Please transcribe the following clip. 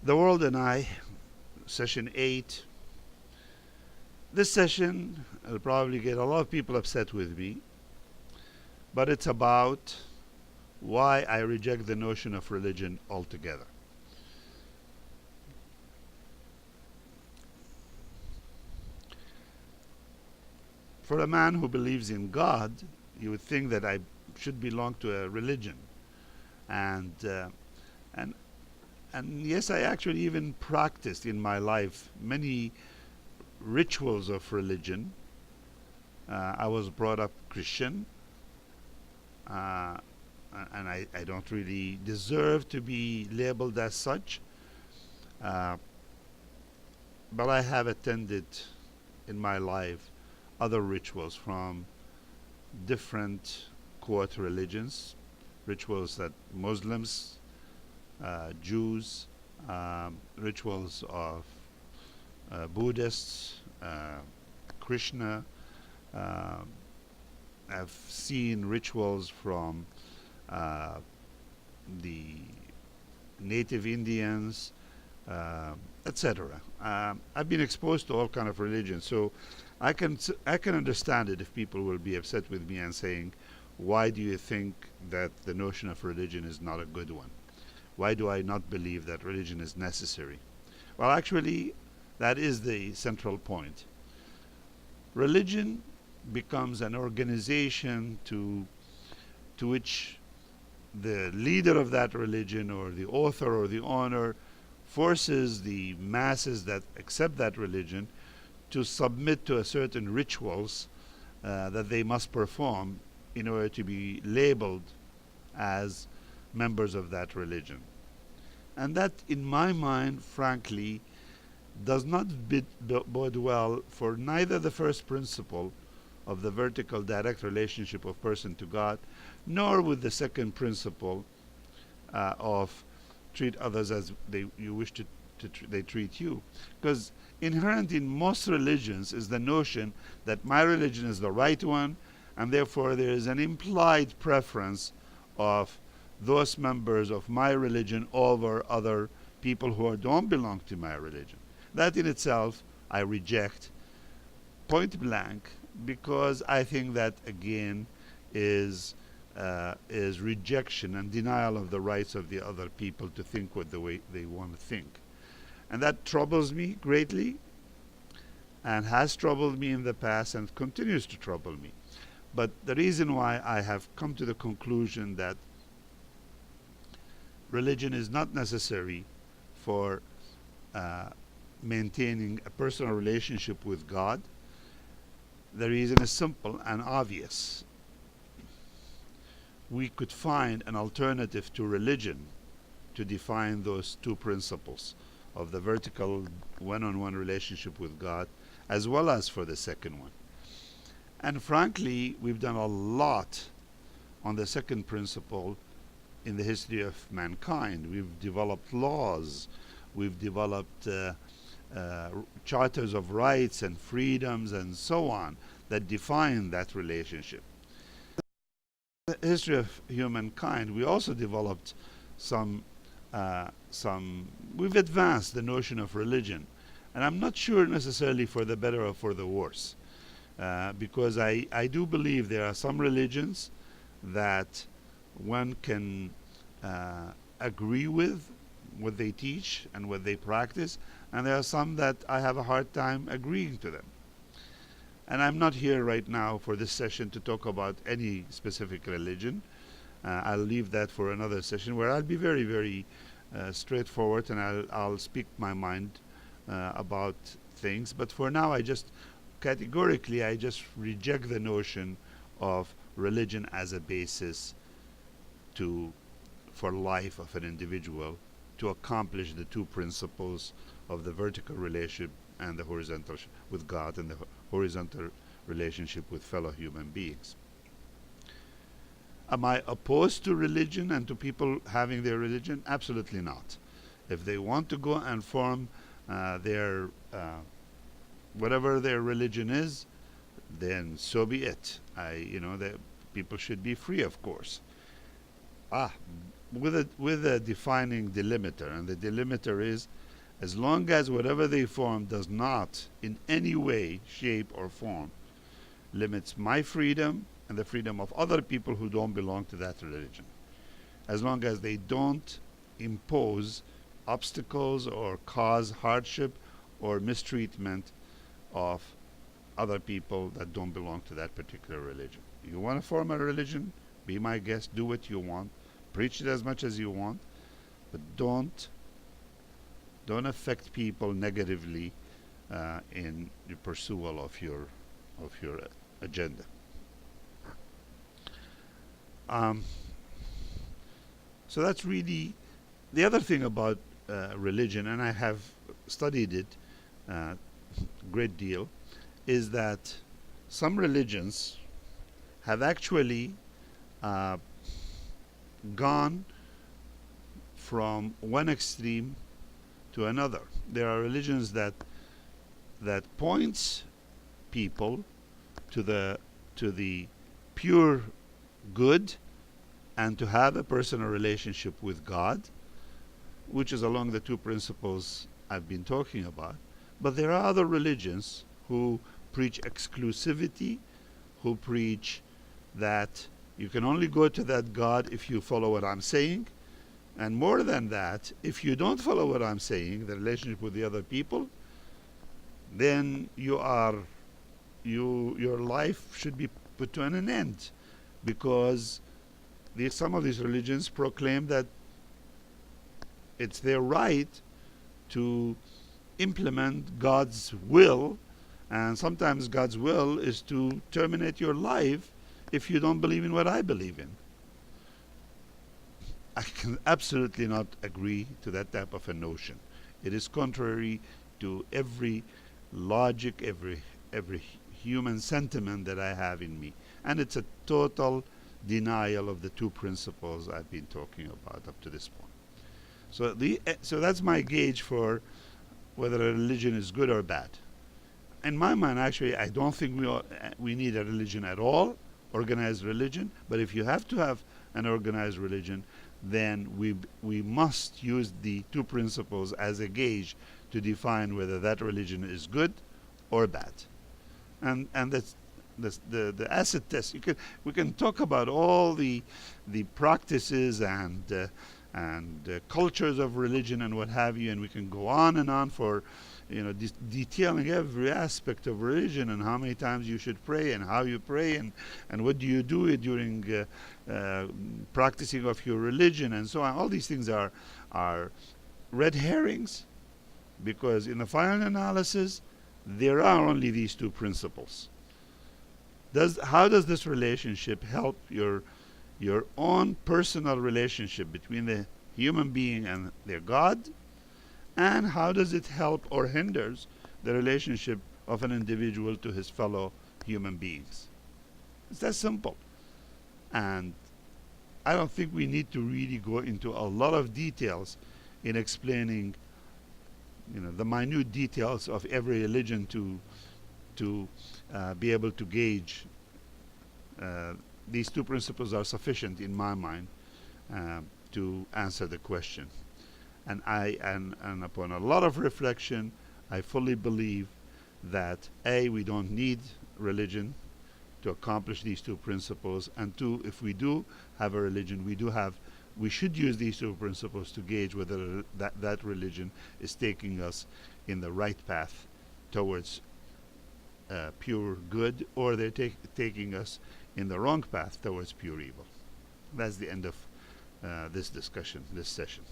The World and I, session 8. This session will probably get a lot of people upset with me, but it's about why I reject the notion of religion altogether. For a man who believes in God, you would think that I should belong to a religion, and uh, and and yes, I actually even practiced in my life many rituals of religion. I was brought up Christian, uh, and I don't really deserve to be labeled as such, uh, but I have attended in my life other rituals from different quote religions, rituals that Muslims, Jews, rituals of Buddhists, Krishna. Uh, I've seen rituals from uh, the native Indians, etc. I've been exposed to all kind of religions, so I can understand it if people will be upset with me and saying, "Why do you think that the notion of religion is not a good one? Why do I not believe that religion is necessary?" Well, actually, that is the central point. Religion becomes an organization to which the leader of that religion or the author or the owner forces the masses that accept that religion to submit to a certain rituals that they must perform in order to be labeled as members of that religion. And that, in my mind, frankly, does not bode well for neither the first principle of the vertical direct relationship of person to God, nor with the second principle of treat others as you wish they treat you. Because inherent in most religions is the notion that my religion is the right one, and therefore there is an implied preference of those members of my religion over other people who don't belong to my religion. That in itself I reject point blank, because I think that again is rejection and denial of the rights of the other people to think what the way they want to think. And that troubles me greatly, and has troubled me in the past and continues to trouble me. But the reason why I have come to the conclusion that religion is not necessary for uh, maintaining a personal relationship with God, the reason is simple and obvious. We could find an alternative to religion to define those two principles of the vertical one-on-one relationship with God, as well as for the second one. And frankly, we've done a lot on the second principle in the history of mankind. We've developed laws, we've developed charters of rights and freedoms and so on that define that relationship. The history of humankind, we also developed some, we've advanced the notion of religion. And I'm not sure necessarily for the better or for the worse. Because I do believe there are some religions that one can agree with what they teach and what they practice, and there are some that I have a hard time agreeing to them. And I'm not here right now for this session to talk about any specific religion. I'll leave that for another session where I'll be very, very straightforward, and I'll speak my mind about things. But for now, I just reject the notion of religion as a basis for life of an individual to accomplish the two principles of the vertical relationship and the horizontal with God, and the horizontal relationship with fellow human beings. Am I opposed to religion and to people having their religion? Absolutely not. If they want to go and form their whatever their religion is, then so be it. The people should be free, of course. with a defining delimiter, and the delimiter is, as long as whatever they form does not in any way, shape, or form limits my freedom and the freedom of other people who don't belong to that religion, as long as they don't impose obstacles or cause hardship or mistreatment of other people that don't belong to that particular religion. You want to form a religion? Be my guest, do what you want, preach it as much as you want, but don't affect people negatively in the pursuit of your agenda. So that's really the other thing about religion, and I have studied it a great deal, is that some religions have actually gone from one extreme to another. There are religions that points people to the pure good and to have a personal relationship with God, which is along the two principles I've been talking about. But there are other religions who preach exclusivity, who preach that you can only go to that God if you follow what I'm saying. And more than that, if you don't follow what I'm saying, the relationship with the other people, then your life should be put to an end, because some of these religions proclaim that it's their right to implement God's will, and sometimes God's will is to terminate your life if you don't believe in what I believe in. I can absolutely not agree to that type of a notion. It is contrary to every logic, every human sentiment that I have in me, and it's a total denial of the two principles I've been talking about up to this point. So that's my gauge for whether a religion is good or bad. In my mind, actually, I don't think we need a religion at all, organized religion. But if you have to have an organized religion, then we must use the two principles as a gauge to define whether that religion is good or bad. And that's the acid test. We can talk about all the practices and cultures of religion and what have you, and we can go on and on for detailing every aspect of religion and how many times you should pray and how you pray and what do you do during practicing of your religion and so on. All these things are red herrings, because in the final analysis there are only these two principles. How does this relationship help your own personal relationship between the human being and their God? And how does it help or hinders the relationship of an individual to his fellow human beings? It's that simple. And I don't think we need to really go into a lot of details in explaining the minute details of every religion to be able to gauge. These two principles are sufficient in my mind to answer the question. And and upon a lot of reflection, I fully believe that A, we don't need religion to accomplish these two principles, and two, if we do have a religion, we should use these two principles to gauge whether that religion is taking us in the right path towards pure good, or they're taking us in the wrong path towards pure evil. That's the end of this discussion, this session.